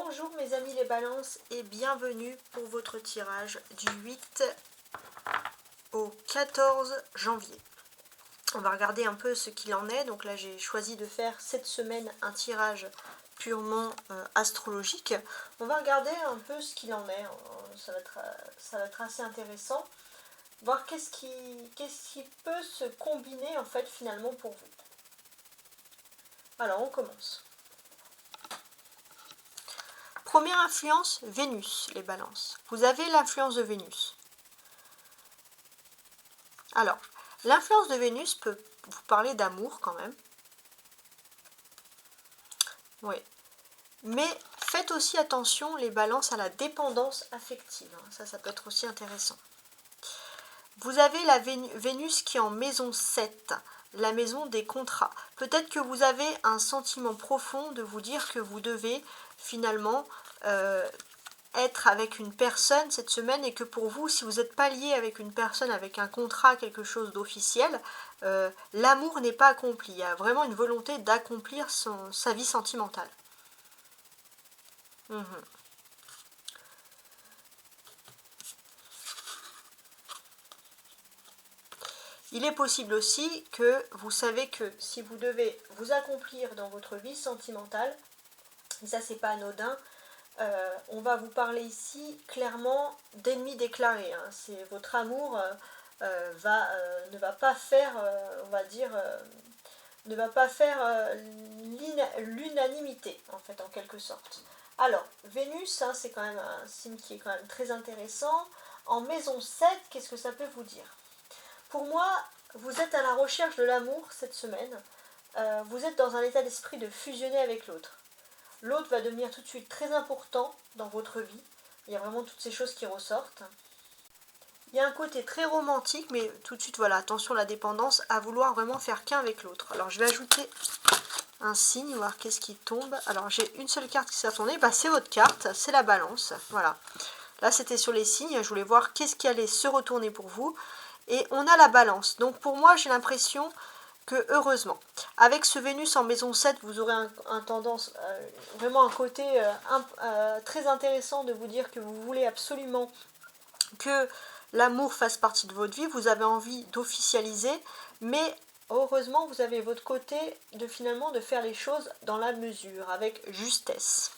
Bonjour mes amis les balances et bienvenue pour votre tirage du 8 au 14 janvier. On va regarder un peu ce qu'il en est. Donc là j'ai choisi de faire cette semaine un tirage purement astrologique. On va regarder un peu ce qu'il en est. Ça va être assez intéressant. Voir qu'est-ce qui peut se combiner en fait finalement pour vous. Alors on commence. Première influence, Vénus, les balances. Vous avez l'influence de Vénus. Alors, l'influence de Vénus peut vous parler d'amour quand même. Oui. Mais faites aussi attention, les balances, à la dépendance affective. Ça peut être aussi intéressant. Vous avez la Vénus qui est en maison 7, la maison des contrats. Peut-être que vous avez un sentiment profond de vous dire que vous devez finalement être avec une personne cette semaine et que pour vous, si vous n'êtes pas lié avec une personne, avec un contrat, quelque chose d'officiel, l'amour n'est pas accompli. Il y a vraiment une volonté d'accomplir sa vie sentimentale. Il est possible aussi que vous savez que si vous devez vous accomplir dans votre vie sentimentale, et ça c'est pas anodin, on va vous parler ici clairement d'ennemis déclarés. C'est votre amour ne va pas faire, on va dire, ne va pas faire l'unanimité en fait en quelque sorte. Alors Vénus, c'est quand même un signe qui est quand même très intéressant. En maison 7, qu'est-ce que ça peut vous dire? Pour moi, vous êtes à la recherche de l'amour cette semaine. Vous êtes dans un état d'esprit de fusionner avec l'autre. L'autre va devenir tout de suite très important dans votre vie. Il y a vraiment toutes ces choses qui ressortent. Il y a un côté très romantique, mais tout de suite, voilà, attention à la dépendance, à vouloir vraiment faire qu'un avec l'autre. Alors, je vais ajouter un signe, voir qu'est-ce qui tombe. Alors, j'ai une seule carte qui s'est retournée. Bah, c'est votre carte, c'est la balance. Voilà. Là, c'était sur les signes. Je voulais voir qu'est-ce qui allait se retourner pour vous. Et on a la balance. Donc, pour moi, j'ai l'impression que heureusement, avec ce Vénus en maison 7, vous aurez un tendance, vraiment un côté très intéressant de vous dire que vous voulez absolument que l'amour fasse partie de votre vie, vous avez envie d'officialiser, mais heureusement vous avez votre côté de finalement de faire les choses dans la mesure, avec justesse.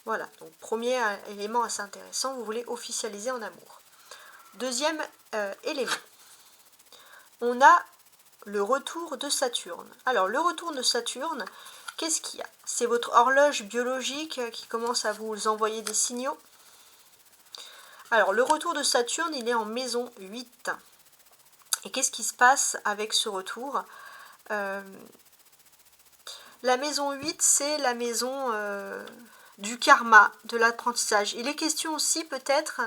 Voilà, donc premier élément assez intéressant, vous voulez officialiser en amour. Deuxième élément, on a le retour de Saturne. Alors, le retour de Saturne, qu'est-ce qu'il y a? C'est votre horloge biologique qui commence à vous envoyer des signaux. Alors, le retour de Saturne, il est en maison 8. Et qu'est-ce qui se passe avec ce retour? La maison 8, c'est la maison du karma, de l'apprentissage. Il est question aussi peut-être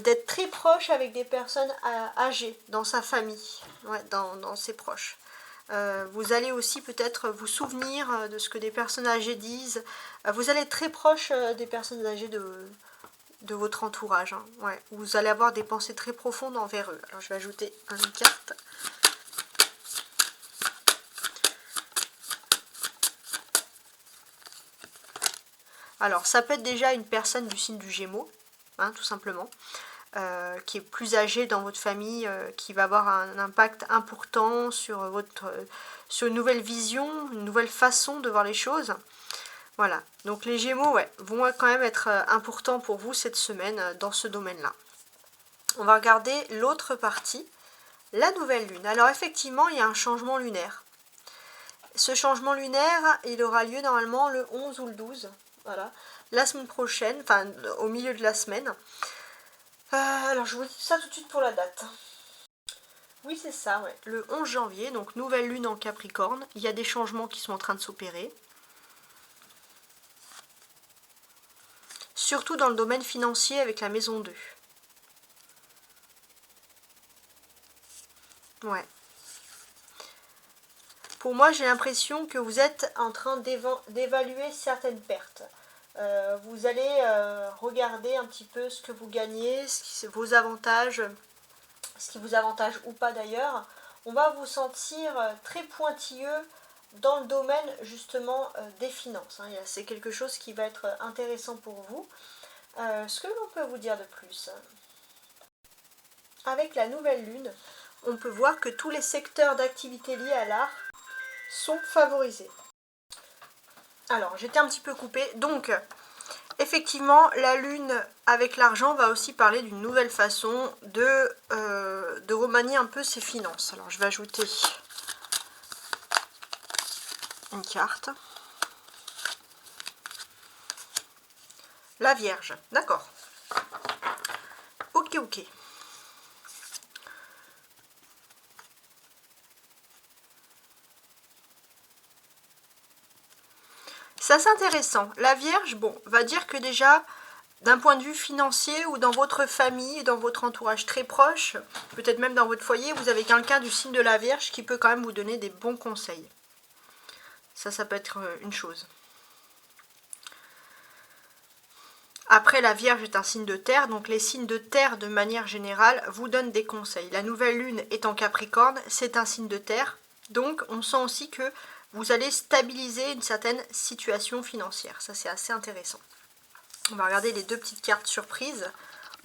d'être très proche avec des personnes âgées dans sa famille, ouais, dans ses proches. Vous allez aussi peut-être vous souvenir de ce que des personnes âgées disent. Vous allez être très proche des personnes âgées de votre entourage. Ouais. Vous allez avoir des pensées très profondes envers eux. Alors je vais ajouter une carte. Alors ça peut être déjà une personne du signe du Gémeaux, tout simplement. Qui est plus âgé dans votre famille, qui va avoir un impact important sur sur une nouvelle vision, une nouvelle façon de voir les choses. Voilà, donc les Gémeaux vont quand même être importants pour vous cette semaine dans ce domaine-là. On va regarder l'autre partie, la nouvelle lune. Alors effectivement, il y a un changement lunaire. Ce changement lunaire, il aura lieu normalement le 11 ou le 12, voilà, la semaine prochaine, enfin au milieu de la semaine. Alors je vous dis ça tout de suite pour la date. Oui c'est ça, ouais. Le 11 janvier, donc nouvelle lune en Capricorne. Il y a des changements qui sont en train de s'opérer. Surtout dans le domaine financier avec la maison 2. Ouais. Pour moi j'ai l'impression que vous êtes en train d'évaluer certaines pertes. Vous allez regarder un petit peu ce que vous gagnez, vos avantages, ce qui vous avantage ou pas d'ailleurs. On va vous sentir très pointilleux dans le domaine justement des finances. Hein. C'est quelque chose qui va être intéressant pour vous. Ce que l'on peut vous dire de plus, avec la nouvelle lune, on peut voir que tous les secteurs d'activité liés à l'art sont favorisés. Alors, j'étais un petit peu coupée. Donc, effectivement, la lune avec l'argent va aussi parler d'une nouvelle façon de remanier un peu ses finances. Alors, je vais ajouter une carte. La Vierge, d'accord. Ok, ok. C'est assez intéressant. La Vierge, bon, va dire que déjà, d'un point de vue financier ou dans votre famille, dans votre entourage très proche, peut-être même dans votre foyer, vous avez quelqu'un du signe de la Vierge qui peut quand même vous donner des bons conseils. Ça peut être une chose. Après, la Vierge est un signe de terre, donc les signes de terre, de manière générale, vous donnent des conseils. La nouvelle lune est en Capricorne, c'est un signe de terre, donc on sent aussi que vous allez stabiliser une certaine situation financière. Ça, c'est assez intéressant. On va regarder les deux petites cartes surprises.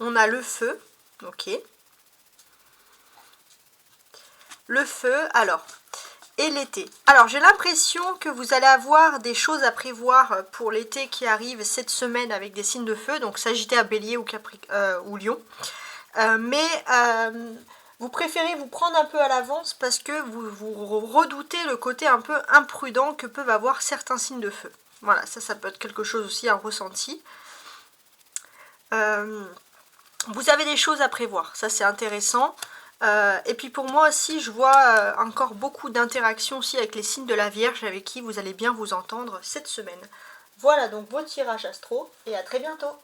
On a le feu, ok. Le feu, alors, et l'été. Alors, j'ai l'impression que vous allez avoir des choses à prévoir pour l'été qui arrive cette semaine avec des signes de feu, donc Sagittaire, Bélier ou Lion. Vous préférez vous prendre un peu à l'avance parce que vous redoutez le côté un peu imprudent que peuvent avoir certains signes de feu. Voilà, ça peut être quelque chose aussi, un ressenti. Vous avez des choses à prévoir, ça c'est intéressant. Et puis pour moi aussi, je vois encore beaucoup d'interactions aussi avec les signes de la Vierge avec qui vous allez bien vous entendre cette semaine. Voilà donc vos tirages astro et à très bientôt.